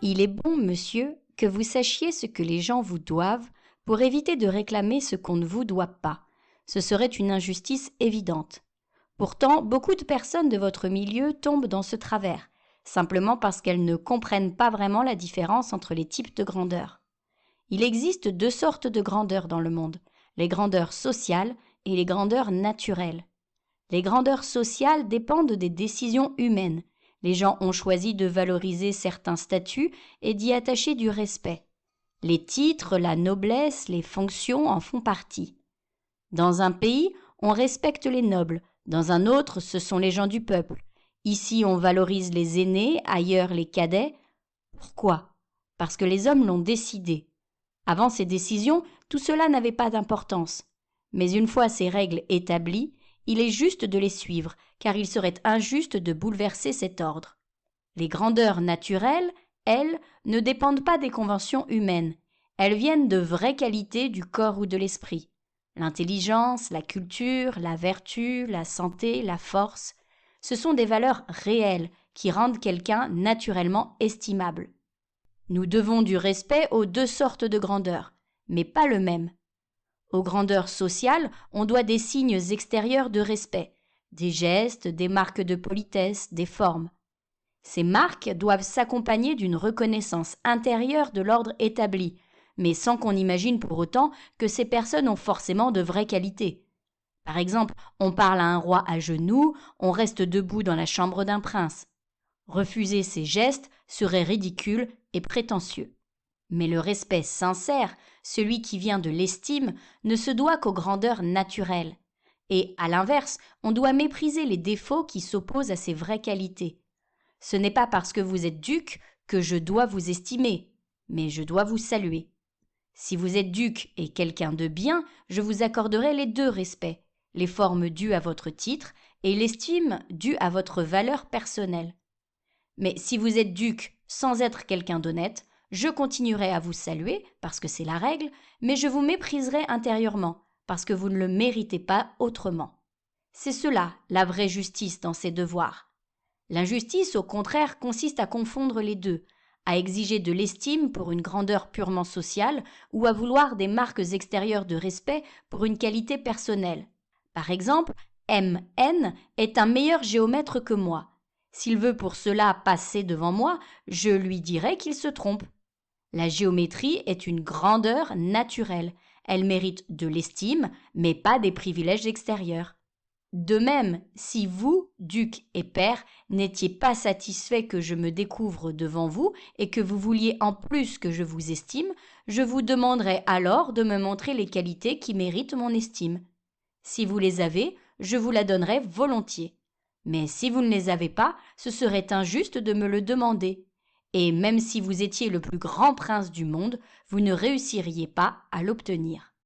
Il est bon, monsieur, que vous sachiez ce que les gens vous doivent pour éviter de réclamer ce qu'on ne vous doit pas. Ce serait une injustice évidente. Pourtant, beaucoup de personnes de votre milieu tombent dans ce travers, simplement parce qu'elles ne comprennent pas vraiment la différence entre les types de grandeur. Il existe deux sortes de grandeurs dans le monde, les grandeurs sociales et les grandeurs naturelles. Les grandeurs sociales dépendent des décisions humaines. Les gens ont choisi de valoriser certains statuts et d'y attacher du respect. Les titres, la noblesse, les fonctions en font partie. Dans un pays, on respecte les nobles, dans un autre, ce sont les gens du peuple. Ici, on valorise les aînés, ailleurs les cadets. Pourquoi ? Parce que les hommes l'ont décidé. Avant ces décisions, tout cela n'avait pas d'importance. Mais une fois ces règles établies, il est juste de les suivre, car il serait injuste de bouleverser cet ordre. Les grandeurs naturelles, elles, ne dépendent pas des conventions humaines. Elles viennent de vraies qualités du corps ou de l'esprit. L'intelligence, la culture, la vertu, la santé, la force, ce sont des valeurs réelles qui rendent quelqu'un naturellement estimable. Nous devons du respect aux deux sortes de grandeurs, mais pas le même. Aux grandeurs sociales, on doit des signes extérieurs de respect, des gestes, des marques de politesse, des formes. Ces marques doivent s'accompagner d'une reconnaissance intérieure de l'ordre établi, mais sans qu'on imagine pour autant que ces personnes ont forcément de vraies qualités. Par exemple, on parle à un roi à genoux, on reste debout dans la chambre d'un prince. Refuser ces gestes serait ridicule et prétentieux. Mais le respect sincère, celui qui vient de l'estime, ne se doit qu'aux grandeurs naturelles. Et, à l'inverse, on doit mépriser les défauts qui s'opposent à ces vraies qualités. Ce n'est pas parce que vous êtes duc que je dois vous estimer, mais je dois vous saluer. Si vous êtes duc et quelqu'un de bien, je vous accorderai les deux respects, les formes dues à votre titre et l'estime due à votre valeur personnelle. Mais si vous êtes duc sans être quelqu'un d'honnête, je continuerai à vous saluer, parce que c'est la règle, mais je vous mépriserai intérieurement, parce que vous ne le méritez pas autrement. C'est cela, la vraie justice dans ses devoirs. L'injustice, au contraire, consiste à confondre les deux, à exiger de l'estime pour une grandeur purement sociale ou à vouloir des marques extérieures de respect pour une qualité personnelle. Par exemple, M.N. est un meilleur géomètre que moi. S'il veut pour cela passer devant moi, je lui dirai qu'il se trompe. La géométrie est une grandeur naturelle. Elle mérite de l'estime, mais pas des privilèges extérieurs. De même, si vous, duc et père, n'étiez pas satisfait que je me découvre devant vous et que vous vouliez en plus que je vous estime, je vous demanderai alors de me montrer les qualités qui méritent mon estime. Si vous les avez, je vous la donnerai volontiers. Mais si vous ne les avez pas, ce serait injuste de me le demander. Et même si vous étiez le plus grand prince du monde, vous ne réussiriez pas à l'obtenir.